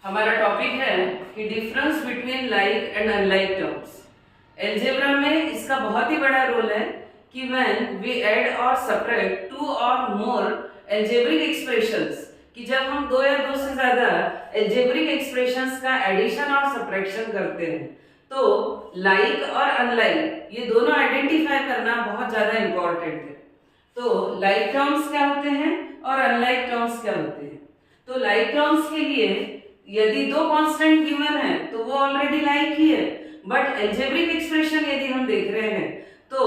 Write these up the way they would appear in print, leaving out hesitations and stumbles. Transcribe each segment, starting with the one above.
हमारा टॉपिक है कि difference between like and unlike terms. Algebra में इसका बहुत ही बड़ा रोल है कि व्हेन वी ऐड और सब्ट्रैक्ट टू और मोर अलजेब्रिक एक्सप्रेशंस, कि जब हम दो या दो से ज्यादा अलजेब्रिक एक्सप्रेशंस का एडिशन और सब्ट्रैक्शन करते हैं तो लाइक और अनलाइक ये दोनों आइडेंटिफाई करना बहुत ज्यादा इंपॉर्टेंट है। तो लाइक टर्म्स क्या होते हैं और अनलाइक टर्म्स क्या होते हैं। तो लाइक टर्म्स के लिए यदि दो कांस्टेंट गिवन है तो वो ऑलरेडी लाइक ही है, बट अलजेब्रिक एक्सप्रेशन यदि हम देख रहे हैं तो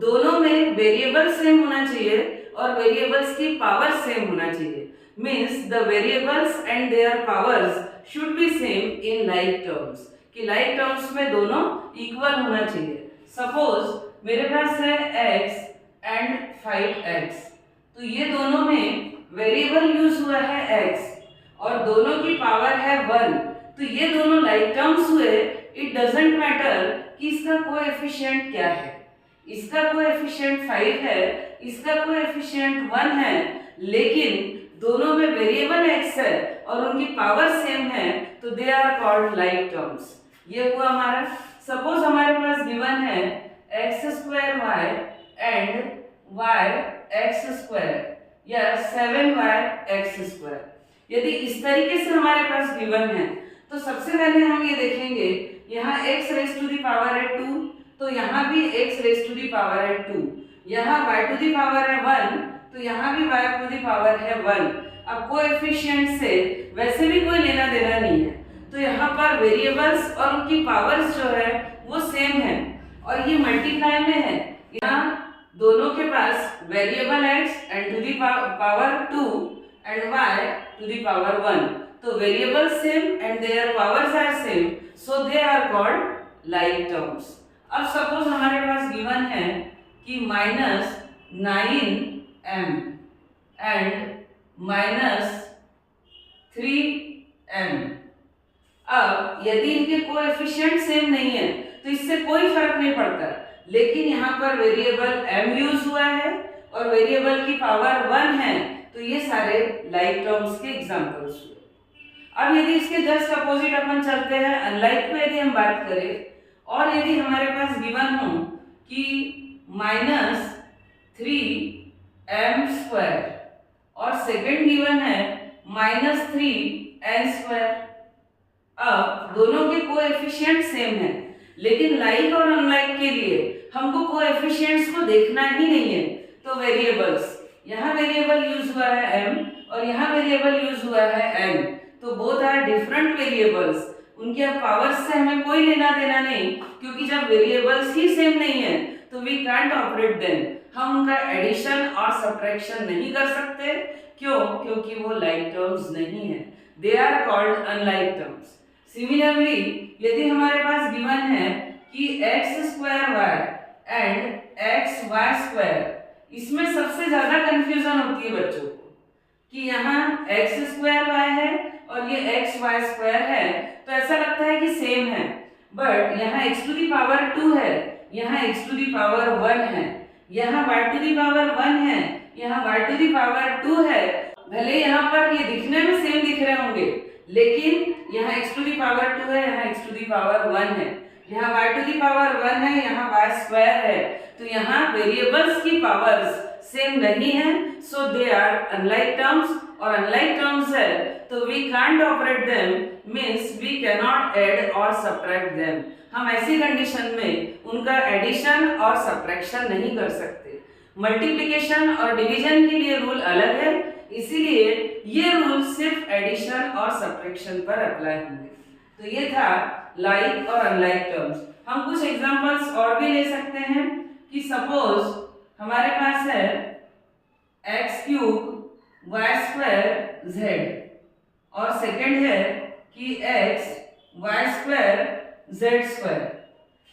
दोनों में वेरिएबल सेम होना चाहिए और वेरिएबल्स की पावर सेम होना चाहिए। Means the variables and their powers should be same in like terms, कि लाइक टर्म्स में दोनों इक्वल होना चाहिए। सपोज मेरे पास है x एंड 5x, तो ये दोनों में वेरिएबल यूज हुआ है x और दोनों की पावर है 1, तो ये दोनों लाइक टर्म्स हुए। इट डजंट मैटर कि इसका कोएफिशिएंट क्या है, इसका कोएफिशिएंट 5 है, इसका कोएफिशिएंट 1 है, लेकिन दोनों में वेरिएबल x है और उनकी पावर सेम है, तो they are called like terms. ये हुआ हमारा। सपोज हमारे पास गिवन है x² y एंड y(x²) या 7y(x²). यदि इस तरीके से हमारे पास गिवन है तो सबसे पहले हम ये देखेंगे, यहाँ x raise to the power है 2, तो यहाँ भी x raise to the power है 2, यहाँ y टू दी पावर है 1, तो यहाँ भी y टू दी पावर है 1। अब कोएफिशिएंट से वैसे भी कोई लेना देना नहीं है, तो यहाँ पर वेरिएबल्स और उनकी पावर्स जो है वो सेम है और ये मल्टीप्लाई में है। यहाँ दोनों के पास variable x and to the power 2 and y to the power 1, तो variable same and their powers are same, so they are called like terms. अब सपोज हमारे पास गिवन है कि -9m एंड -3m। अब यदि इनके कोएफिशिएंट सेम नहीं है तो इससे कोई फर्क नहीं पड़ता, लेकिन यहाँ पर वेरिएबल m यूज हुआ है और वेरिएबल की पावर 1 है, तो ये सारे लाइक टर्म्स के एग्जांपल्स हुए। अब यदि इसके जस्ट अपोजिट अपन चलते हैं, अनलाइक पे यदि हम बात करें और यदि हमारे पास गिवन हो कि -3m² और सेकंड गिवन है -3n²। अब दोनों के कोएफिशिएंट सेम है, लेकिन लाइक और अनलाइक के लिए हमको कोएफिशिएंट्स को देखना ही नहीं है, तो वेरिएबल्स, यहाँ वेरिएबल यूज हुआ है m और यहाँ वेरिएबल यूज हुआ है n, तो बोथ आर डिफरेंट वेरिएबल्स, उनके पावर्स से हमें कोई लेना देना नहीं, क्योंकि जब वेरिएबल्स ही सेम नहीं है तो वी कांट ऑपरेट देम, हम उनका एडिशन और सब्ट्रैक्शन नहीं कर सकते। क्यों? क्योंकि वो लाइक टर्म्स नहीं है, they are called unlike terms. Similarly यदि हमारे पास गिवन है कि x² y एंड xy², इसमें सबसे ज्यादा कंफ्यूजन होती है बच्चों को कि यहाँ x² y है और ये xy² है, तो ऐसा लगता है कि सेम है, बट यहाँ x टू दी पावर 2 है, यहाँ x टू दी पावर 1 है, यहाँ y टू दी पावर 1 है, यहाँ y टू दी पावर 2 है। भले यहाँ पर ये दिखने में सेम दिख रहे होंगे, लेकिन यहाँ x टू दी पावर 2 है, यहाँ x टू दी पावर 1 है, यहाँ y टू दी पावर 1 है, यहाँ y² है, तो यहाँ वेरिएबल्स की पावर्स सेम नहीं है, so they are unlike terms. और अनलाइक टर्म्स है तो we can't operate them, means we can not add और सब्ट्रैक्ट देम। हम ऐसी कंडीशन में उनका एडिशन और सब्ट्रैक्शन नहीं कर सकते। मल्टीप्लिकेशन और डिवीजन के लिए रूल अलग है, इसीलिए ये रूल सिर्फ एडिशन और सब्ट्रैक्शन पर अप्लाई होंगे। तो ये था लाइक और अनलाइक टर्म्स। हम कुछ एग्जांपल्स और भी ले सकते हैं कि सपोज हमारे पास है x³ y² z और सेकंड है कि x y² z²।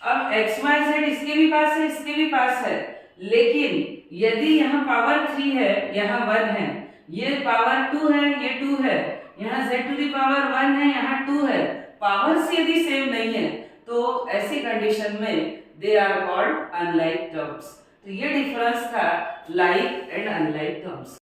अब x y z इसके भी पास है, इसके भी पास है, लेकिन यदि यहाँ पावर 3 है, यहाँ 1 है, ये पावर 2 है, ये 2 है, यहाँ z टू दी पावर 1 है, यहाँ 2 है, पावर्स यदि सेम नहीं है तो ऐसी कंडीशन में they are called unlike terms. तो ये डिफरेंस था लाइक एंड अनलाइक टर्म्स।